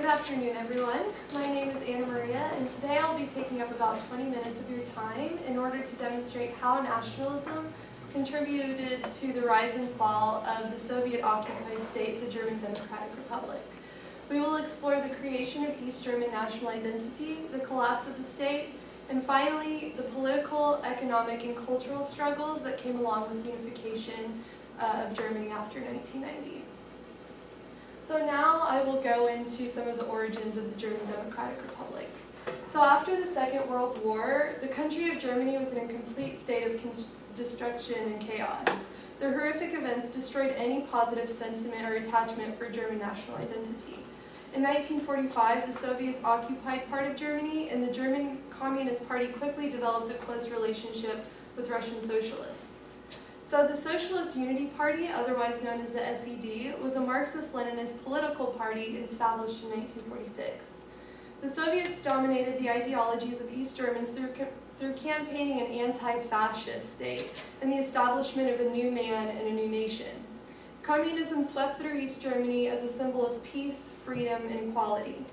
Good afternoon, everyone. My name is Annamaria, and today I'll be taking up about 20 minutes of your time in order to demonstrate how nationalism contributed to the rise and fall of the Soviet-occupied state, the German Democratic Republic. We will explore the creation of East German national identity, the collapse of the state, and finally, the political, economic, and cultural struggles that came along with unification of Germany after 1990. So now I will go into some of the origins of the German Democratic Republic. So after the Second World War, the country of Germany was in a complete state of destruction and chaos. The horrific events destroyed any positive sentiment or attachment for German national identity. In 1945, the Soviets occupied part of Germany, and the German Communist Party quickly developed a close relationship with Russian socialists. So the Socialist Unity Party, otherwise known as the SED, was a Marxist-Leninist political party established in 1946. The Soviets dominated the ideologies of East Germans through campaigning an anti-fascist state and the establishment of a new man and a new nation. Communism swept through East Germany as a symbol of peace, freedom, and equality.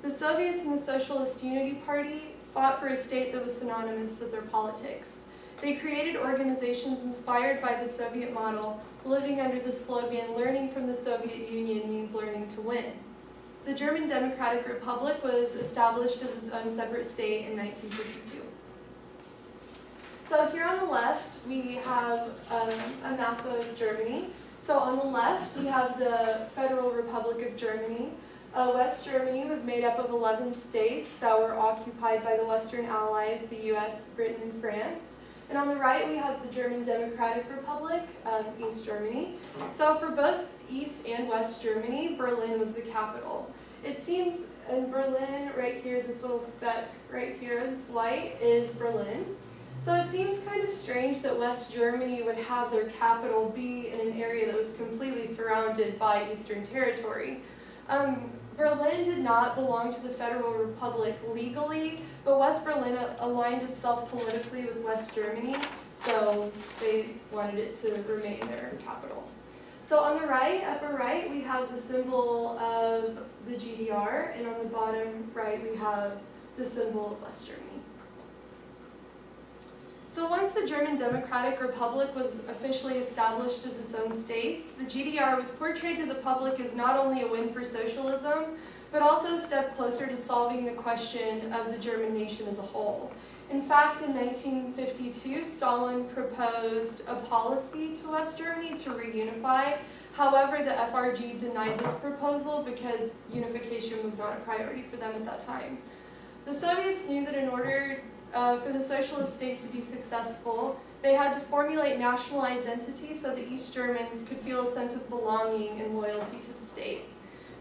The Soviets and the Socialist Unity Party fought for a state that was synonymous with their politics. They created organizations inspired by the Soviet model, living under the slogan, "Learning from the Soviet Union means learning to win." The German Democratic Republic was established as its own separate state in 1952. So here on the left, we have a map of Germany. So on the left, we have the Federal Republic of Germany. West Germany was made up of 11 states that were occupied by the Western Allies, the US, Britain, and France. And on the right, we have the German Democratic Republic, East Germany. So for both East and West Germany, Berlin was the capital. It seems in Berlin, right here, this little speck right here, this white, is Berlin. So it seems kind of strange that West Germany would have their capital be in an area that was completely surrounded by Eastern territory. Berlin did not belong to the Federal Republic legally, but West Berlin aligned itself politically with West Germany, so they wanted it to remain their capital. So on the right, upper right, we have the symbol of the GDR, and on the bottom right, we have the symbol of West Germany. So once the German Democratic Republic was officially established as its own state, the GDR was portrayed to the public as not only a win for socialism, but also a step closer to solving the question of the German nation as a whole. In fact, in 1952, Stalin proposed a policy to West Germany to reunify. However, the FRG denied this proposal because unification was not a priority for them at that time. The Soviets knew that in order for the socialist state to be successful, they had to formulate national identity so that East Germans could feel a sense of belonging and loyalty to the state.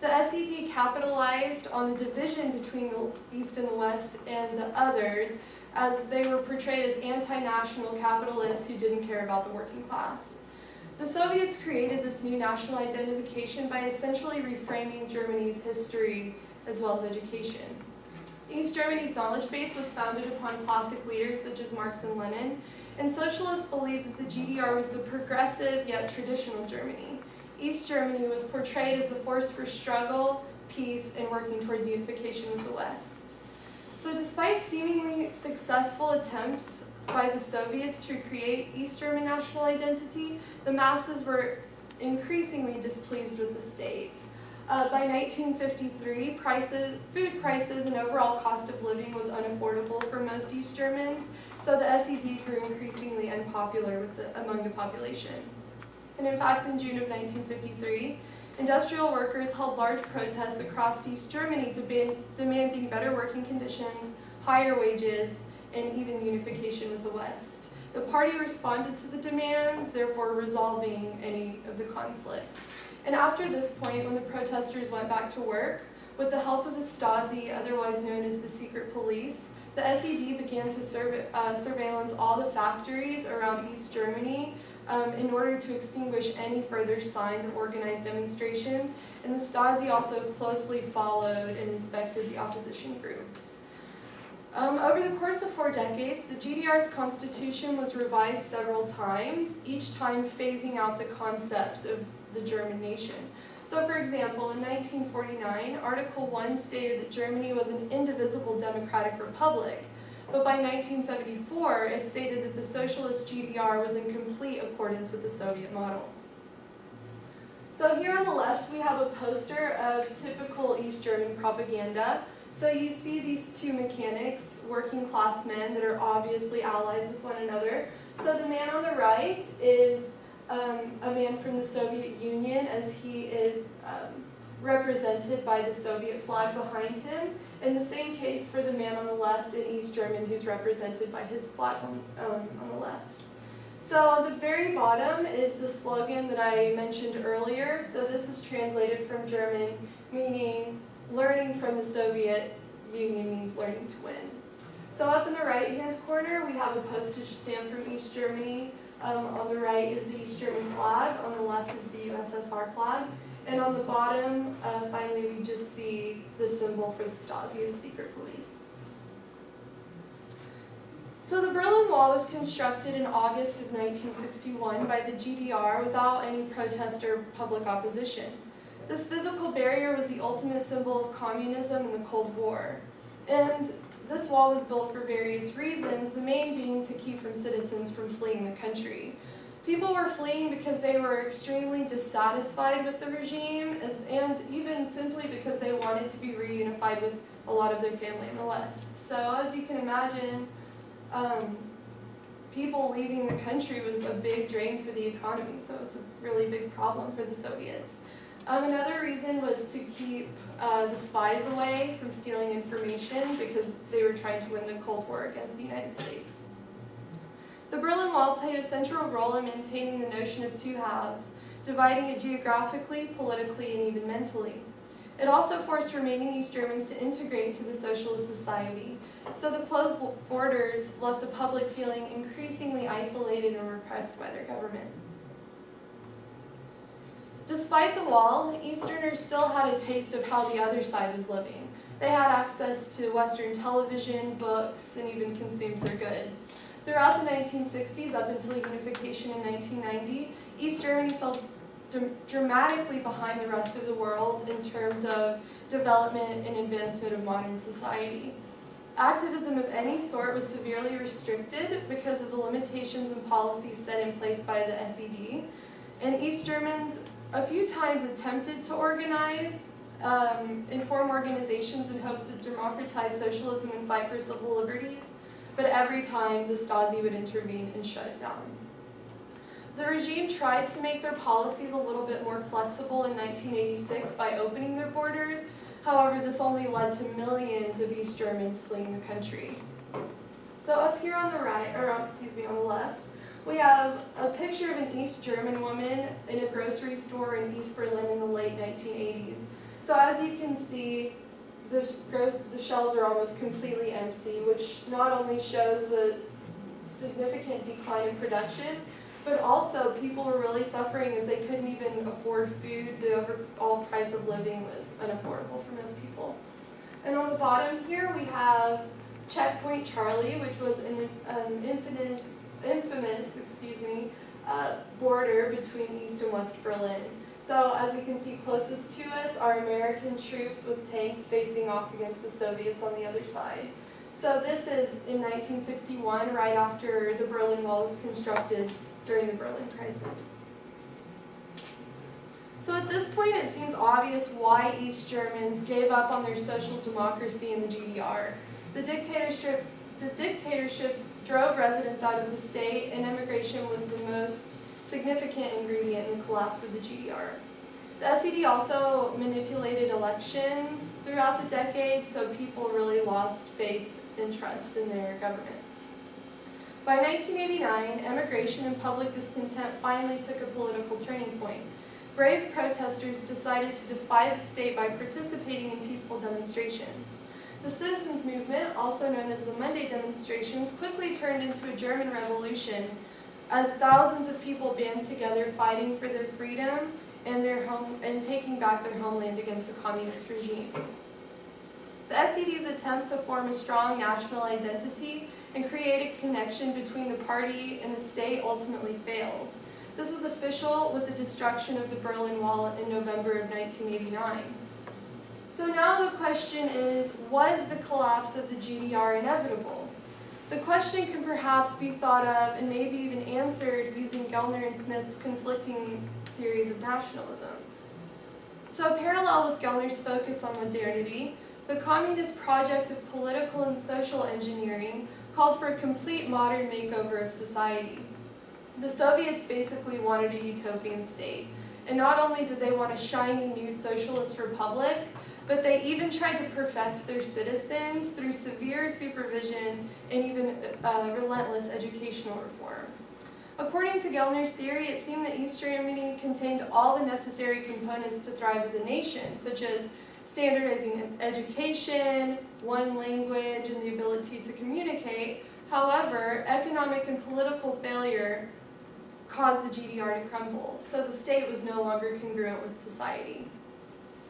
The SED capitalized on the division between the East and the West and the others, as they were portrayed as anti-national capitalists who didn't care about the working class. The Soviets created this new national identification by essentially reframing Germany's history as well as education. East Germany's knowledge base was founded upon classic leaders such as Marx and Lenin, and socialists believed that the GDR was the progressive yet traditional Germany. East Germany was portrayed as the force for struggle, peace, and working towards unification with the West. So despite seemingly successful attempts by the Soviets to create East German national identity, the masses were increasingly displeased with the state. By 1953, food prices and overall cost of living was unaffordable for most East Germans, so the SED grew increasingly unpopular among the population. And in fact, in June of 1953, industrial workers held large protests across East Germany demanding better working conditions, higher wages, and even unification with the West. The party responded to the demands, therefore resolving any of the conflict. And after this point, when the protesters went back to work, with the help of the Stasi, otherwise known as the secret police, the SED began to surveillance all the factories around East Germany in order to extinguish any further signs of organized demonstrations, and the Stasi also closely followed and inspected the opposition groups. Over the course of 4 decades, the GDR's constitution was revised several times, each time phasing out the concept of the German nation. So So for example, in 1949, Article 1 stated that Germany was an indivisible democratic republic, but by 1974, it stated that the socialist GDR was in complete accordance with the Soviet model. So here on the left, we have a poster of typical East German propaganda. So you see these two mechanics, working class men that are obviously allies with one another. So the man on the right is a man from the Soviet Union, as he is represented by the Soviet flag behind him. In the same case for the man on the left, an East German who's represented by his flag on the left. So on the very bottom is the slogan that I mentioned earlier. So this is translated from German, meaning learning from the Soviet Union means learning to win. So up in the right-hand corner, we have a postage stamp from East Germany. On the right is the East German flag. On the left is the USSR flag. And on the bottom, finally, we just see the symbol for the Stasi, the secret police. So the Berlin Wall was constructed in August of 1961 by the GDR without any protest or public opposition. This physical barrier was the ultimate symbol of communism in the Cold War. And this wall was built for various reasons, the main being to keep citizens from fleeing the country. People were fleeing because they were extremely dissatisfied with the regime, and even simply because they wanted to be reunified with a lot of their family in the West. So as you can imagine, people leaving the country was a big drain for the economy, so it was a really big problem for the Soviets. Another reason was to keep the spies away from stealing information because they were trying to win the Cold War against the United States. The Berlin Wall played a central role in maintaining the notion of two halves, dividing it geographically, politically, and even mentally. It also forced remaining East Germans to integrate into the socialist society, so the closed borders left the public feeling increasingly isolated and repressed by their government. Despite the wall, Easterners still had a taste of how the other side was living. They had access to Western television, books, and even consumed their goods. Throughout the 1960s, up until unification in 1990, East Germany fell dramatically behind the rest of the world in terms of development and advancement of modern society. Activism of any sort was severely restricted because of the limitations and policies set in place by the SED, and East Germans a few times attempted to organize, form organizations in hopes to democratize socialism and fight for civil liberties, but every time the Stasi would intervene and shut it down. The regime tried to make their policies a little bit more flexible in 1986 by opening their borders. However, this only led to millions of East Germans fleeing the country. So up here on the right, on the left, we have a picture of an East German woman in a grocery store in East Berlin in the late 1980s. So as you can see, the shelves are almost completely empty, which not only shows the significant decline in production, but also people were really suffering as they couldn't even afford food. The overall price of living was unaffordable for most people. And on the bottom here we have Checkpoint Charlie, which was an infamous border between East and West Berlin. So as you can see, closest to us are American troops with tanks facing off against the Soviets on the other side. So this is in 1961, right after the Berlin Wall was constructed during the Berlin crisis. So at this point, it seems obvious why East Germans gave up on their social democracy in the GDR. The dictatorship drove residents out of the state, and immigration was the most significant ingredient in the collapse of the GDR. The SED also manipulated elections throughout the decade, so people really lost faith and trust in their government. By 1989, emigration and public discontent finally took a political turning point. Brave protesters decided to defy the state by participating in peaceful demonstrations. The citizens' movement, also known as the Monday demonstrations, quickly turned into a German revolution as thousands of people band together fighting for their freedom and taking back their homeland against the communist regime. The SED's attempt to form a strong national identity and create a connection between the party and the state ultimately failed. This was official with the destruction of the Berlin Wall in November of 1989. So now the question is, was the collapse of the GDR inevitable? The question can perhaps be thought of and maybe even answered using Gellner and Smith's conflicting theories of nationalism. So parallel with Gellner's focus on modernity, the communist project of political and social engineering called for a complete modern makeover of society. The Soviets basically wanted a utopian state, and not only did they want a shiny new socialist republic, but they even tried to perfect their citizens through severe supervision and even relentless educational reform. According to Gellner's theory, it seemed that East Germany contained all the necessary components to thrive as a nation, such as standardizing education, one language, and the ability to communicate. However, economic and political failure caused the GDR to crumble, so the state was no longer congruent with society.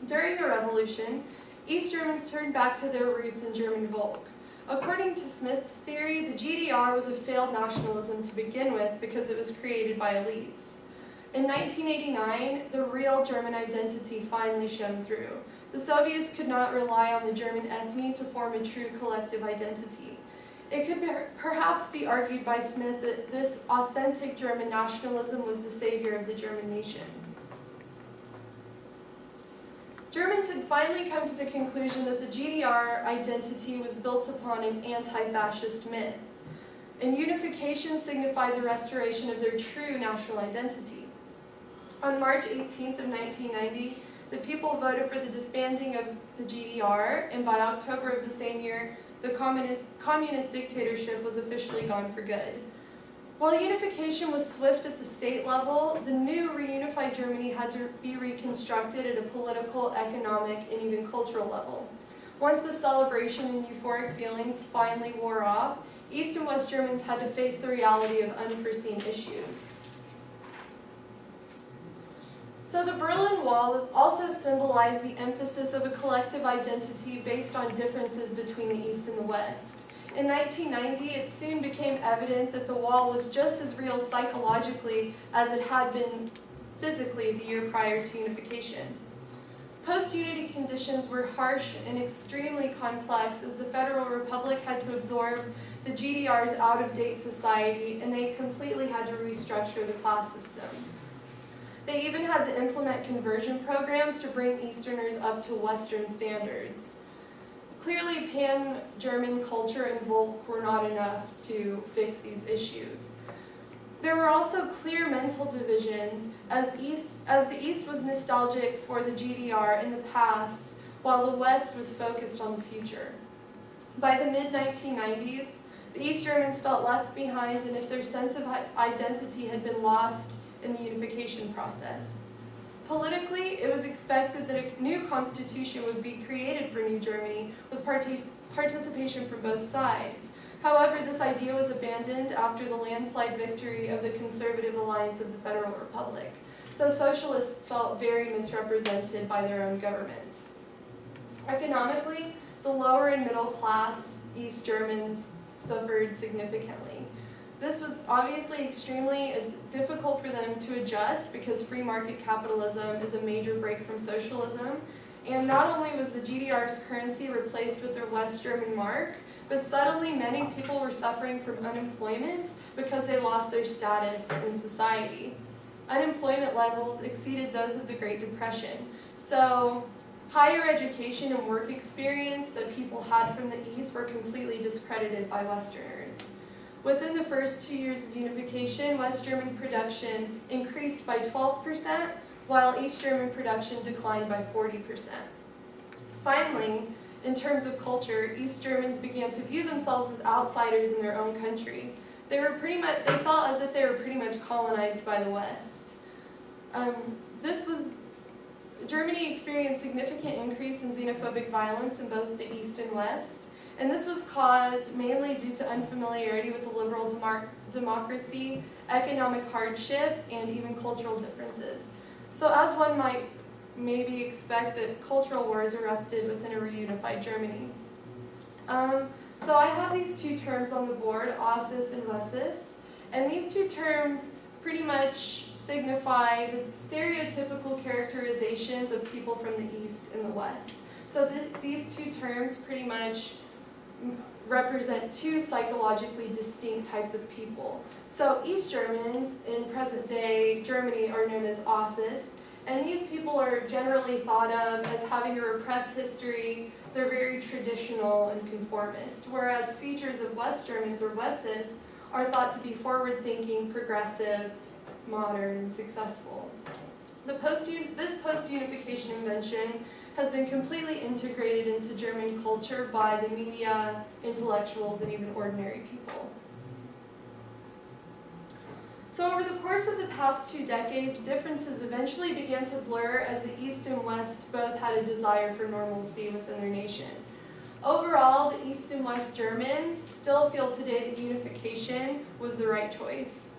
During the revolution, East Germans turned back to their roots in German Volk. According to Smith's theory, the GDR was a failed nationalism to begin with because it was created by elites. In 1989, the real German identity finally shone through. The Soviets could not rely on the German ethne to form a true collective identity. It could perhaps be argued by Smith that this authentic German nationalism was the savior of the German nation. Germans had finally come to the conclusion that the GDR identity was built upon an anti-fascist myth, and unification signified the restoration of their true national identity. On March 18th of 1990, the people voted for the disbanding of the GDR, and by October of the same year, the communist dictatorship was officially gone for good. While unification was swift at the state level, the new reunified Germany had to be reconstructed at a political, economic, and even cultural level. Once the celebration and euphoric feelings finally wore off, East and West Germans had to face the reality of unforeseen issues. So the Berlin Wall also symbolized the emphasis of a collective identity based on differences between the East and the West. In 1990, it soon became evident that the wall was just as real psychologically as it had been physically the year prior to unification. Post-unity conditions were harsh and extremely complex as the Federal Republic had to absorb the GDR's out-of-date society, and they completely had to restructure the class system. They even had to implement conversion programs to bring Easterners up to Western standards. Clearly, pan-German culture and Volk were not enough to fix these issues. There were also clear mental divisions, as the East was nostalgic for the GDR in the past, while the West was focused on the future. By the mid-1990s, the East Germans felt left behind, and if their sense of identity had been lost in the unification process. Politically, it was expected that a new constitution would be created for New Germany with participation from both sides. However, this idea was abandoned after the landslide victory of the Conservative Alliance of the Federal Republic. So socialists felt very misrepresented by their own government. Economically, the lower and middle class East Germans suffered significantly. This was obviously extremely difficult for them to adjust because free market capitalism is a major break from socialism. And not only was the GDR's currency replaced with their West German mark, but suddenly many people were suffering from unemployment because they lost their status in society. Unemployment levels exceeded those of the Great Depression. So higher education and work experience that people had from the East were completely discredited by Westerners. Within the first 2 years of unification, West German production increased by 12%, while East German production declined by 40%. Finally, in terms of culture, East Germans began to view themselves as outsiders in their own country. They felt as if they were pretty much colonized by the West. Germany experienced significant increase in xenophobic violence in both the East and West. And this was caused mainly due to unfamiliarity with the liberal democracy, economic hardship, and even cultural differences. So as one might maybe expect, that cultural wars erupted within a reunified Germany. So I have these two terms on the board, Ossis and Wessis, and these two terms pretty much signify the stereotypical characterizations of people from the East and the West. So these two terms pretty much represent two psychologically distinct types of people. So East Germans in present-day Germany are known as Ossis, and these people are generally thought of as having a repressed history. They're very traditional and conformist, whereas features of West Germans or Wessis are thought to be forward-thinking, progressive, modern, and successful. This post-unification invention has been completely integrated into German culture by the media, intellectuals, and even ordinary people. So over the course of the past 2 decades, differences eventually began to blur as the East and West both had a desire for normalcy within their nation. Overall, the East and West Germans still feel today that unification was the right choice.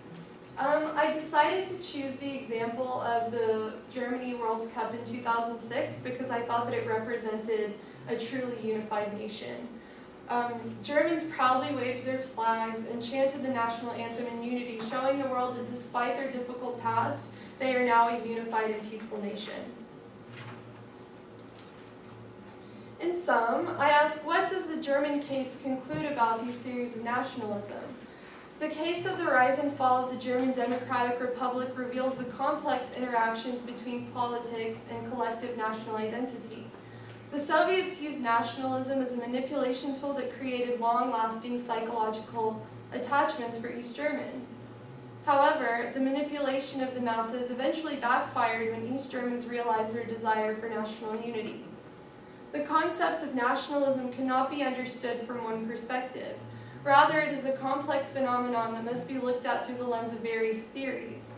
I decided to choose the example of the Germany World Cup in 2006 because I thought that it represented a truly unified nation. Germans proudly waved their flags and chanted the national anthem in unity, showing the world that despite their difficult past, they are now a unified and peaceful nation. In sum, I ask, what does the German case conclude about these theories of nationalism? The case of the rise and fall of the German Democratic Republic reveals the complex interactions between politics and collective national identity. The Soviets used nationalism as a manipulation tool that created long-lasting psychological attachments for East Germans. However, the manipulation of the masses eventually backfired when East Germans realized their desire for national unity. The concept of nationalism cannot be understood from one perspective. Rather, it is a complex phenomenon that must be looked at through the lens of various theories.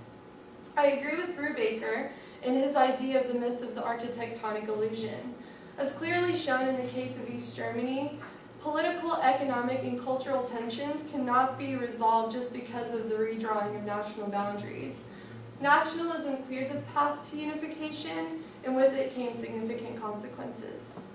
I agree with Brubaker in his idea of the myth of the architectonic illusion. As clearly shown in the case of East Germany, political, economic, and cultural tensions cannot be resolved just because of the redrawing of national boundaries. Nationalism cleared the path to unification, and with it came significant consequences.